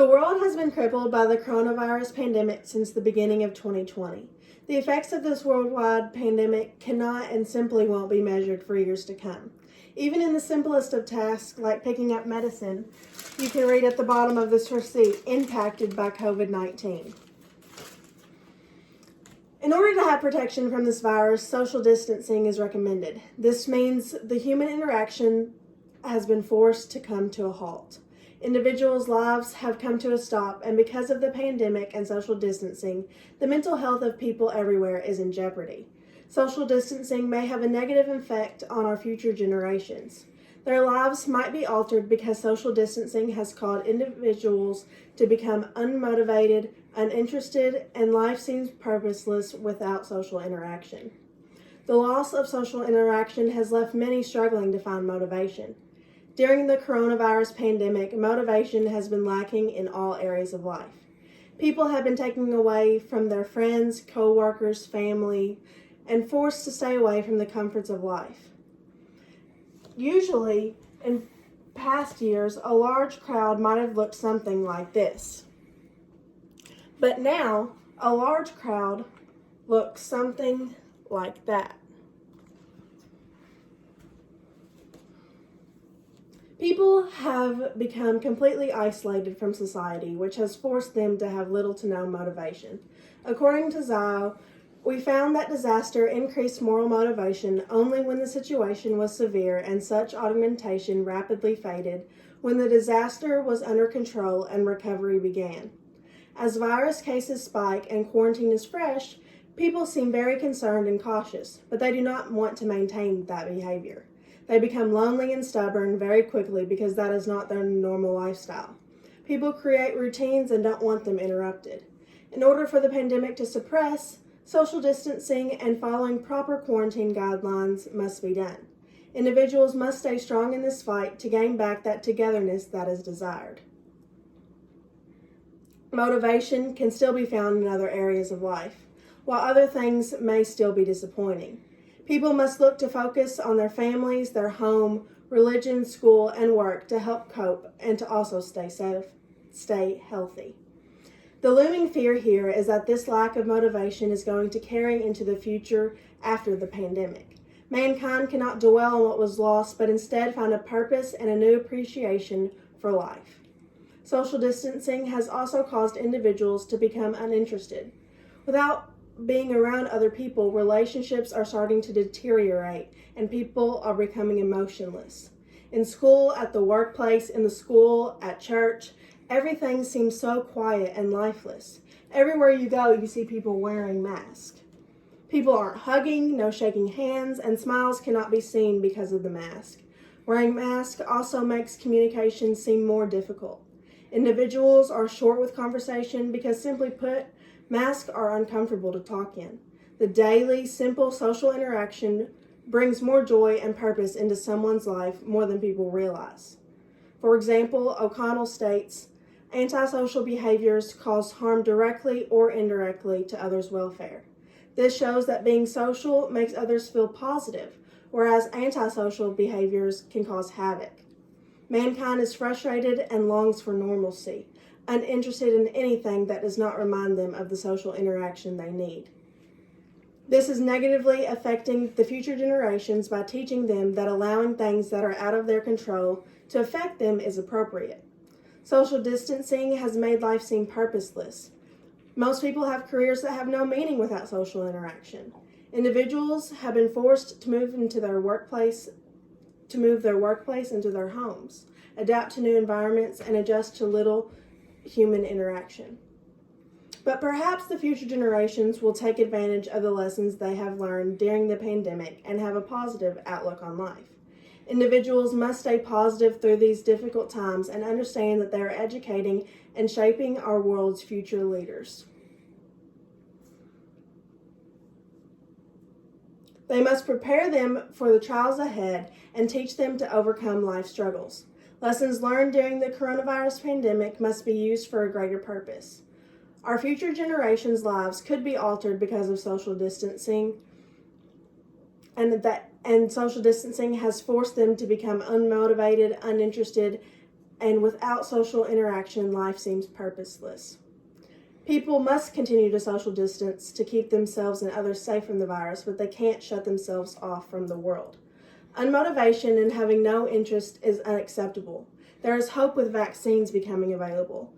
The world has been crippled by the coronavirus pandemic since the beginning of 2020. The effects of this worldwide pandemic cannot and simply won't be measured for years to come. Even in the simplest of tasks, like picking up medicine, you can read at the bottom of this receipt, impacted by COVID-19. In order to have protection from this virus, social distancing is recommended. This means the human interaction has been forced to come to a halt. Individuals' lives have come to a stop, and because of the pandemic and social distancing, the mental health of people everywhere is in jeopardy. Social distancing may have a negative effect on our future generations. Their lives might be altered because social distancing has caused individuals to become unmotivated, uninterested, and life seems purposeless without social interaction. The loss of social interaction has left many struggling to find motivation. During the coronavirus pandemic, motivation has been lacking in all areas of life. People have been taken away from their friends, co-workers, family, and forced to stay away from the comforts of life. Usually, in past years, a large crowd might have looked something like this. But now, a large crowd looks something like that. People have become completely isolated from society, which has forced them to have little to no motivation. According to Zio, we found that disaster increased moral motivation only when the situation was severe, and such augmentation rapidly faded when the disaster was under control and recovery began. As virus cases spike and quarantine is fresh, people seem very concerned and cautious, but they do not want to maintain that behavior. They become lonely and stubborn very quickly because that is not their normal lifestyle. People create routines and don't want them interrupted. In order for the pandemic to suppress, social distancing and following proper quarantine guidelines must be done. Individuals must stay strong in this fight to gain back that togetherness that is desired. Motivation can still be found in other areas of life, while other things may still be disappointing. People must look to focus on their families, their home, religion, school, and work to help cope and to also stay healthy. The looming fear here is that this lack of motivation is going to carry into the future after the pandemic. Mankind cannot dwell on what was lost, but instead find a purpose and a new appreciation for life. Social distancing has also caused individuals to become uninterested. Without being around other people, relationships are starting to deteriorate and people are becoming emotionless. In school, at the workplace, in the school, at church, everything seems so quiet and lifeless. Everywhere you go, you see people wearing masks. People aren't hugging, no shaking hands, and smiles cannot be seen because of the mask. Wearing masks also makes communication seem more difficult. Individuals are short with conversation because, simply put, masks are uncomfortable to talk in. The daily, simple social interaction brings more joy and purpose into someone's life more than people realize. For example, O'Connell states, antisocial behaviors cause harm directly or indirectly to others' welfare. This shows that being social makes others feel positive, whereas antisocial behaviors can cause havoc. Mankind is frustrated and longs for normalcy, uninterested in anything that does not remind them of the social interaction they need. This is negatively affecting the future generations by teaching them that allowing things that are out of their control to affect them is appropriate. Social distancing has made life seem purposeless. Most people have careers that have no meaning without social interaction. Individuals have been forced to move their workplace into their homes, adapt to new environments, and adjust to little human interaction. But perhaps the future generations will take advantage of the lessons they have learned during the pandemic and have a positive outlook on life. Individuals must stay positive through these difficult times and understand that they are educating and shaping our world's future leaders. They must prepare them for the trials ahead and teach them to overcome life struggles. Lessons learned during the coronavirus pandemic must be used for a greater purpose. Our future generations' lives could be altered because of social distancing, and social distancing has forced them to become unmotivated, uninterested, and without social interaction, life seems purposeless. People must continue to social distance to keep themselves and others safe from the virus, but they can't shut themselves off from the world. Unmotivation and having no interest is unacceptable. There is hope with vaccines becoming available.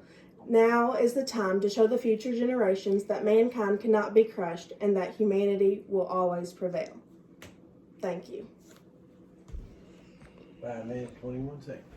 Now is the time to show the future generations that mankind cannot be crushed and that humanity will always prevail. Thank you. 5 minutes, 21 seconds.